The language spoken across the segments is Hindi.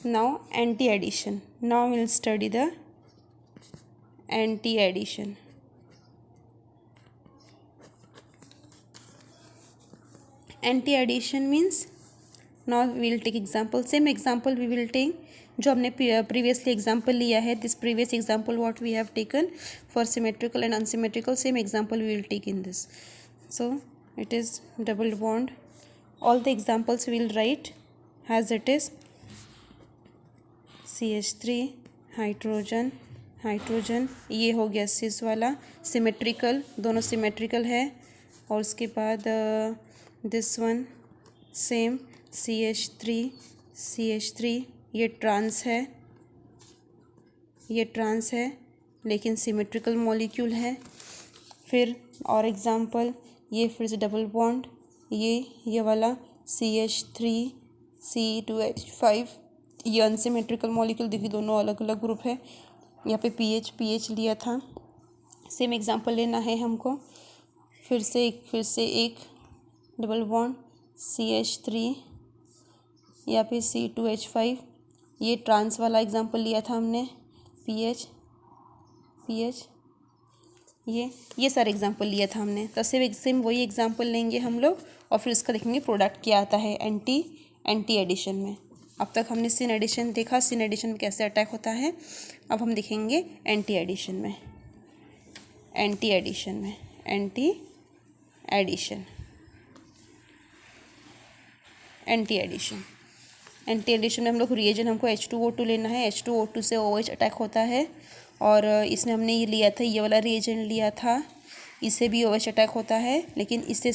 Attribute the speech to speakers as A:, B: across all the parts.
A: Now anti-addition. Now we'll study the anti-addition. Anti-addition means, now we will take example. Same example we will take जो हमने previously example लिया है. This previous example what we have taken for symmetrical and unsymmetrical, same example we will take in this. So it is double bond. All the examples we will write as it is. CH3 hydrogen hydrogen, ये हो गया सिस वाला सिमेट्रिकल, दोनों सिमेट्रिकल है. और उसके बाद दिस वन सेम CH3 ये ट्रांस है लेकिन सिमेट्रिकल मॉलिक्यूल है. फिर और एग्जांपल, ये फिर से डबल बॉन्ड, ये वाला CH3 C2H5, ये अनसिमेट्रिकल मॉलिक्यूल. देखिए दोनों अलग अलग ग्रुप है. यहाँ पे पीएच लिया था. सेम एग्जांपल लेना है हमको. फिर से एक डबल बॉन्ड CH3 या फिर C2H5, ये ट्रांस वाला एग्जांपल लिया था हमने. पीएच ये सारे एग्जांपल लिया था हमने. तो सेम वही एग्जांपल लेंगे हम लोग और फिर इसका देखेंगे प्रोडक्ट क्या आता है एंटी एडिशन में. अब तक हमने सिन एडिशन देखा, सिन एडिशन में कैसे अटैक होता है. अब हम देखेंगे एंटी एडिशन में. एंटी एडिशन में हम लोग रिएजेंट हमको H2O2 लेना है. H2O2 से OH अटैक होता है. और इसमें हमने ये लिया था, ये वाला रिएजेंट लिया था, इससे भी OH अटैक होता है. लेकिन इससे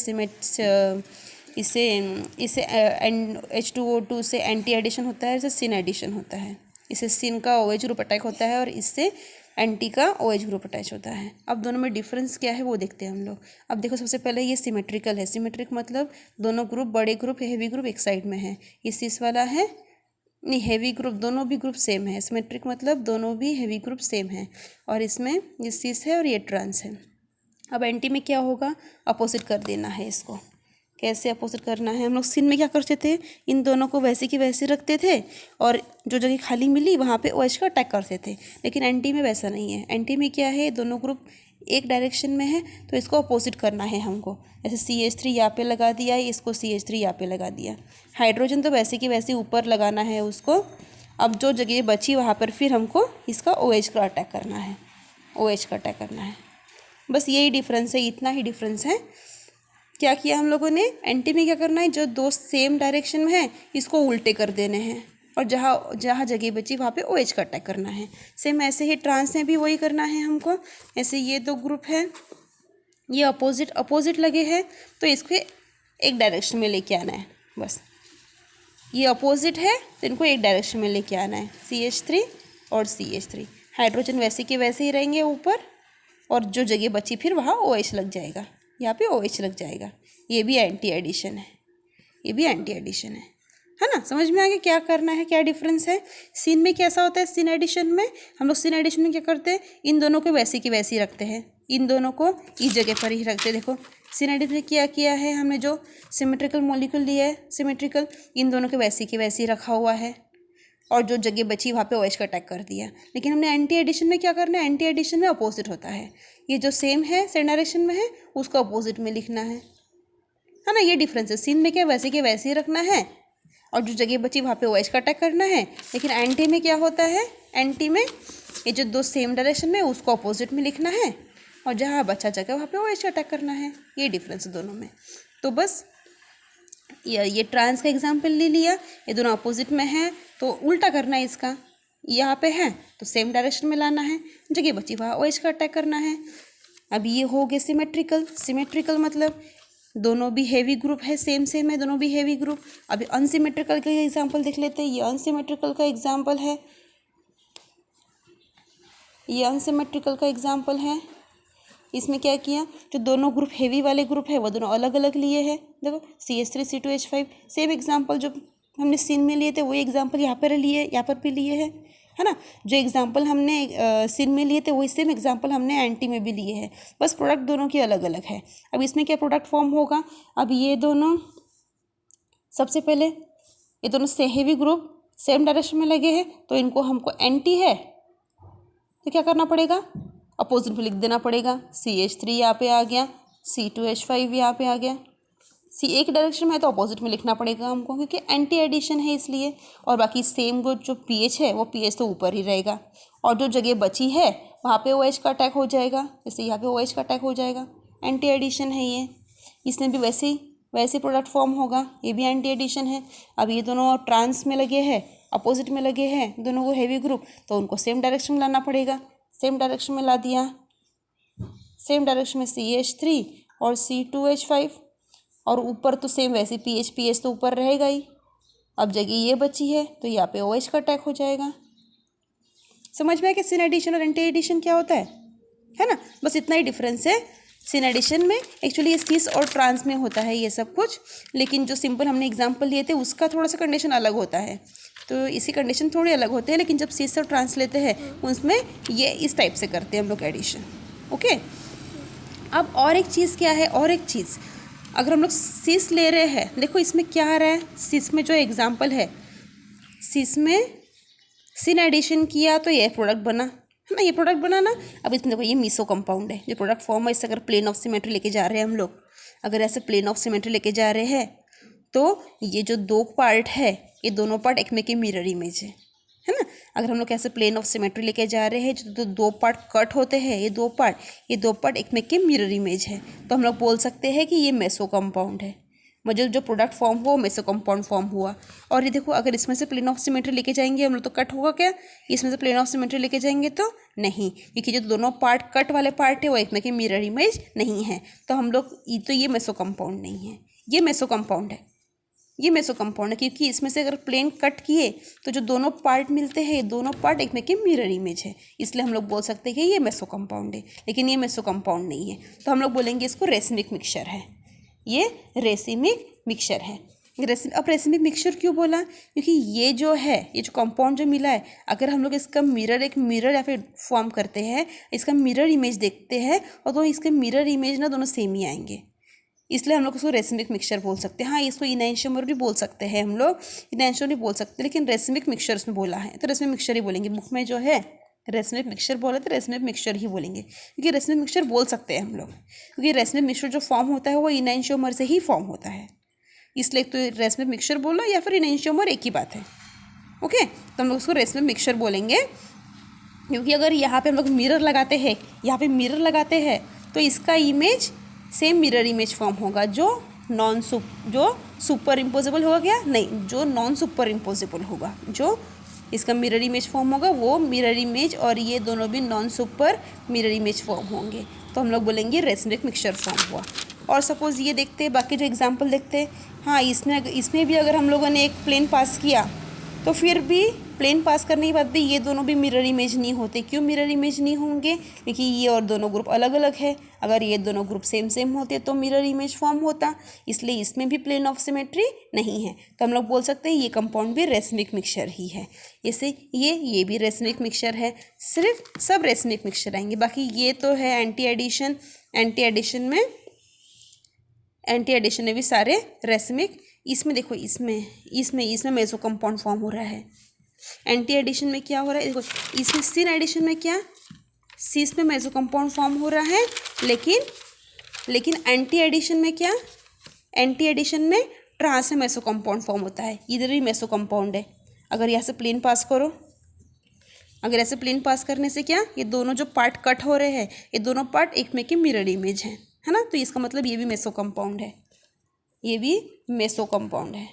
A: H2O2 से एंटी एडिशन होता है, इससे सिन एडिशन होता है. इससे सिन का OH ग्रुप अटैक होता है और इससे एंटी का OH ग्रुप अटैच होता है. अब दोनों में डिफरेंस क्या है वो देखते हैं हम लोग. अब देखो सबसे पहले ये सिमेट्रिकल है. सिमेट्रिक मतलब दोनों ग्रुप, बड़े ग्रुप, हेवी ग्रुप एक साइड में है. ये सिस वाला है, नहीं हेवी ग्रुप, दोनों भी ग्रुप सेम है. सिमेट्रिक मतलब दोनों भी हेवी ग्रुप सेम है. और इसमें ये सिस है और ये ट्रांस है. अब एंटी में क्या होगा, अपोजिट कर देना है इसको. कैसे अपोजिट करना है, हम लोग सिन में क्या करते थे, इन दोनों को वैसे की वैसे रखते थे और जो जगह खाली मिली वहाँ पे OH का अटैक करते थे. लेकिन एंटी में वैसा नहीं है. एंटी में क्या है, दोनों ग्रुप एक डायरेक्शन में है तो इसको अपोजिट करना है हमको. जैसे CH3 यहाँ पे लगा दिया, इसको CH3 यहाँ पे लगा दिया. हाइड्रोजन तो वैसे की वैसे ऊपर लगाना है उसको. अब जो जगह बची वहाँ पर फिर हमको इसका OH का अटैक करना है. बस यही डिफरेंस है, इतना ही डिफरेंस है. क्या किया हम लोगों ने, एंटी में क्या करना है, जो दो सेम डायरेक्शन में है इसको उल्टे कर देने हैं और जहाँ जगह बची वहाँ पे OH का अटैक करना है. सेम ऐसे ही ट्रांस में भी वही करना है हमको. ऐसे ये दो ग्रुप है, ये अपोजिट लगे हैं तो इसको एक डायरेक्शन में लेके आना है. बस ये अपोजिट है तो इनको एक डायरेक्शन में लेके आना है. CH3 और CH3, हाइड्रोजन वैसे के वैसे ही रहेंगे ऊपर और जो जगह बची फिर वहाँ OH लग जाएगा, यहाँ पे OH लग जाएगा. ये भी एंटी एडिशन है ना. समझ में आ गया क्या करना है, क्या डिफरेंस है. सिन में कैसा होता है, सिन एडिशन में हम लोग क्या करते हैं, इन दोनों को वैसे की वैसे ही रखते हैं, इन दोनों को इस जगह पर ही रखते हैं. देखो सिन एडिशन में क्या किया है हमने, जो सिमेट्रिकल मॉलिक्यूल लिया है सिमेट्रिकल, इन दोनों को वैसे की वैसे ही रखा हुआ है और जो जगह बची वहाँ पे OH का अटैक कर दिया. लेकिन हमने एंटी एडिशन में क्या करना है, एंटी एडिशन में अपोजिट होता है. ये जो सेम है सेम डायरेक्शन में है उसको अपोजिट में लिखना है ना. ये डिफरेंस है. सिन में क्या वैसे के वैसे ही रखना है और जो जगह बची वहाँ पे OH का अटैक करना है. लेकिन एंटी में क्या होता है, एंटी में ये जो दो सेम डायरेक्शन में उसको अपोजिट में लिखना है और जहाँ बचा जगह वहाँ पे OH का अटैक करना है. ये डिफरेंस है दोनों में. तो बस ये ट्रांस का एग्जाम्पल ले लिया, ये दोनों अपोजिट में हैं तो उल्टा करना है इसका. यहाँ पे है तो सेम डायरेक्शन में लाना है, जगह बची वहाँ OH का अटैक करना है. अब ये हो गए सिमेट्रिकल मतलब दोनों भी हेवी ग्रुप है, सेम है दोनों भी हेवी ग्रुप. अभी अनसिमेट्रिकल का एग्जांपल देख लेते हैं. ये अनसिमेट्रिकल का एग्जांपल है. इसमें क्या किया, जो दोनों ग्रुप हेवी वाले ग्रुप है वो दोनों अलग अलग लिए हैं. देखो CH3 C2H5 सेम एग्जांपल जो हमने सिन में लिए थे वही एग्जांपल यहाँ पर भी लिए हैं, है ना. जो एग्जांपल हमने सिन में लिए थे वही सेम एग्जांपल हमने एंटी में भी लिए हैं. बस प्रोडक्ट दोनों की अलग अलग है. अब इसमें क्या प्रोडक्ट फॉर्म होगा, अब ये दोनों सबसे पहले ये दोनों से हेवी ग्रुप सेम डायरेक्शन में लगे हैं, तो इनको हमको एंटी है तो क्या करना पड़ेगा, अपोजिट में लिख देना पड़ेगा। CH3 यहाँ पे आ गया, C2H5 यहाँ पे आ गया। सी एक डायरेक्शन में है तो अपोजिट में लिखना पड़ेगा हमको, क्योंकि एंटी एडिशन है इसलिए। और बाकी सेम जो पीएच है वो पीएच तो ऊपर ही रहेगा, और जो जगह बची है वहाँ पे OH का अटैक हो जाएगा, जैसे यहाँ पे OH का अटैक हो जाएगा। एंटी एडिशन है ये, इसमें भी वैसे प्रोडक्ट फॉर्म होगा, ये भी एंटी एडिशन है। अब ये दोनों ट्रांस में लगे हैं, अपोजिट में लगे हैं दोनों को हेवी ग्रुप, तो उनको सेम डायरेक्शन में लाना पड़ेगा। सेम डायरेक्शन में ला दिया, सेम डायरेक्शन में CH3 और C2H5, और ऊपर तो सेम वैसे पीएच तो ऊपर रहेगा ही। अब जगह ये बची है तो यहाँ पे OH का अटैक हो जाएगा। समझ में आया कि सिन एडिशन और एंटी एडिशन क्या होता है ना। बस इतना ही डिफरेंस है। सिन एडिशन में एक्चुअली ये सिस और ट्रांस में होता है ये सब कुछ, लेकिन जो सिंपल हमने एग्जाम्पल लिए थे उसका थोड़ा सा कंडीशन अलग होता है, तो इसी कंडीशन थोड़े अलग होते हैं। लेकिन जब सिस और ट्रांस लेते हैं उसमें ये इस टाइप से करते हैं हम लोग एडिशन। ओके, अब और एक चीज़ क्या है, और एक चीज़ अगर हम लोग सिस ले रहे हैं, देखो इसमें क्या आ रहा है, सिस में जो एग्जाम्पल है, सिस में सिन एडिशन किया तो ये प्रोडक्ट बना है ना, ये प्रोडक्ट बना ना। अब इसमें देखो ये मीसो कंपाउंड है, जो प्रोडक्ट फॉर्म है, इससे अगर प्लेन ऑफ सिमेट्री लेके जा रहे हैं हम लोग, अगर ऐसे प्लेन ऑफ सिमेट्री लेके जा रहे हैं तो ये जो दो पार्ट है ये दोनों पार्ट एक में के मिरर इमेज है ना। अगर हम लोग ऐसे प्लेन ऑफ सिमेट्री लेके जा रहे हैं, जो दो पार्ट कट होते हैं, ये दो पार्ट एक में के मिरर इमेज है, तो हम लोग बोल सकते हैं कि ये मेसो कंपाउंड है। मतलब जो प्रोडक्ट फॉर्म हुआ मेसो कंपाउंड फॉर्म हुआ। और ये देखो अगर इसमें से प्लेन ऑफ सिमेट्री लेके जाएंगे हम लोग तो कट होगा क्या, इसमें से प्लेन ऑफ सिमेट्री लेके जाएंगे तो नहीं, क्योंकि जो दोनों पार्ट कट वाले पार्ट है वो एक में के मिरर इमेज नहीं है, तो हम लोग तो ये मेसो कंपाउंड नहीं है, ये मेसो कंपाउंड है, ये मेसो कंपाउंड है। क्योंकि इसमें से अगर प्लेन कट किए तो जो दोनों पार्ट मिलते हैं, दोनों पार्ट एक में के मिरर इमेज है, इसलिए हम लोग बोल सकते हैं कि ये मेसो कंपाउंड है। लेकिन ये मेसो कंपाउंड नहीं है, तो हम लोग बोलेंगे इसको रेसिमिक मिक्सचर है, ये रेसिमिक मिक्सचर है। अब रेसिमिक मिक्सचर क्यों बोला, क्योंकि ये जो है, ये जो कंपाउंड जो मिला है, अगर हम लोग इसका एक मिरर या फिर फॉर्म करते हैं, इसका मिरर इमेज देखते हैं, और तो इसके मिरर इमेज ना दोनों सेम ही आएंगे, इसलिए हम लोग उसको रेसिमिक मिक्सचर बोल सकते हैं। हाँ, इसको इनैंशियोमर भी बोल सकते हैं हम लोग, इनैंशियोमर भी बोल सकते हैं, लेकिन रेसिमिक मिक्सचर उसमें बोला है तो रेसिमिक मिक्सचर ही बोलेंगे। बुक में जो है रेसिमिक मिक्सचर बोले तो रेसिमिक मिक्सचर ही बोलेंगे, क्योंकि रेसिमिक मिक्सचर बोल सकते हैं हम लोग, क्योंकि रेसिमिक मिक्सचर जो फॉर्म होता है वो इनैंशियोमर से ही फॉर्म होता है, इसलिए तो रेसिमिक मिक्सचर बोलो या फिर इनैंशियोमर एक ही बात है। ओके, तो हम लोग उसको रेसिमिक मिक्सचर बोलेंगे, क्योंकि अगर यहाँ पे हम लोग मिरर लगाते हैं, यहाँ पे मिरर लगाते हैं तो इसका image same mirror image form होगा, जो सुपर इम्पोजेबल होगा क्या, नहीं, जो नॉन सुपर इम्पोजेबल होगा, जो इसका मिरर इमेज फॉर्म होगा वो मिरर इमेज, और ये दोनों भी non super mirror image form होंगे, तो हम लोग बोलेंगे रेसिमिक मिक्सचर फॉर्म हुआ। और सपोज़ ये देखते हैं, बाकी जो एग्जांपल देखते हैं, हाँ इसमें भी अगर हम लोगों ने एक प्लेन पास किया तो फिर भी प्लेन पास करने के बाद भी ये दोनों भी मिरर इमेज नहीं होते। क्यों मिरर इमेज नहीं होंगे, क्योंकि ये और दोनों ग्रुप अलग अलग है। अगर ये दोनों ग्रुप सेम होते तो मिरर इमेज फॉर्म होता, इसलिए इसमें भी प्लेन ऑफ सिमेट्री नहीं है, तो हम लोग बोल सकते हैं ये कंपाउंड भी रेसिमिक मिक्सचर ही है। जैसे ये भी रेसिमिक मिक्सचर है, सिर्फ सब रेसिमिक मिक्सचर आएंगे। बाकी ये तो है एंटी एडिशन में भी सारे रेसिमिक। इसमें देखो, इसमें मेसो कंपाउंड फॉर्म हो रहा है। एंटी एडिशन में क्या हो रहा है, देखो इसमें सिन एडिशन में क्या, सिस में मेसो कंपाउंड फॉर्म हो रहा है, लेकिन एंटी एडिशन में क्या, एंटी एडिशन में ट्रांस में मेसो कंपाउंड फॉर्म होता है। इधर भी मेसो कंपाउंड है। अगर यहाँ से प्लेन पास करो, अगर ऐसे प्लेन पास करने से क्या, ये दोनों जो पार्ट कट हो रहे हैं, ये दोनों पार्ट एक में के मिरर इमेज है ना, तो इसका मतलब ये भी मेसो कंपाउंड है, ये भी मेसो कंपाउंड है।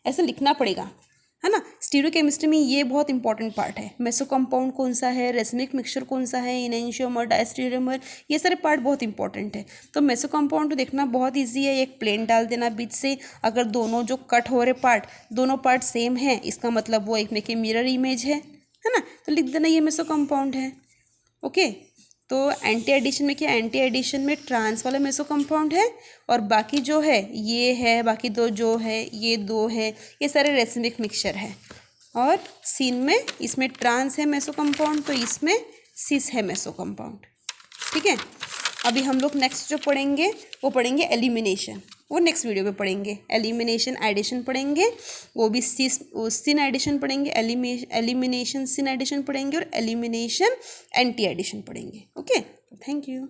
A: ऐसे लिखना पड़ेगा, है ना। स्टीरियोकेमिस्ट्री में ये बहुत इंपॉर्टेंट पार्ट है। मेसो कंपाउंड कौन सा है, रेसिमिक मिक्सचर कौन सा है, इनैंशियोमर, डायस्टीरियोमर, ये सारे पार्ट बहुत इंपॉर्टेंट है। तो मेसो कंपाउंड तो देखना बहुत ईजी है। एक प्लेन डाल देना बीच से, अगर दोनों जो कट हो रहे पार्ट, दोनों पार्ट सेम है, इसका मतलब वो एक में के मिरर इमेज है ना, तो लिख देना ये मेसो कंपाउंड है। ओके, तो एंटी एडिशन में क्या, एंटी एडिशन में ट्रांस वाला मेसो कंपाउंड है, और बाकी जो है ये है, बाकी दो जो है, ये दो है, ये सारे रेसिमिक मिक्सचर है। और सिन में इसमें ट्रांस है मेसो कंपाउंड, तो इसमें सिस है मेसो कंपाउंड। ठीक है, अभी हम लोग नेक्स्ट जो पढ़ेंगे वो पढ़ेंगे एलिमिनेशन। वो नेक्स्ट वीडियो में पढ़ेंगे। एलिमिनेशन एडिशन पढ़ेंगे, वो भी सिन एडिशन पढ़ेंगे, एलिमिनेशन सिन एडिशन पढ़ेंगे और एलिमिनेशन एंटी एडिशन पढ़ेंगे। Okay, thank you.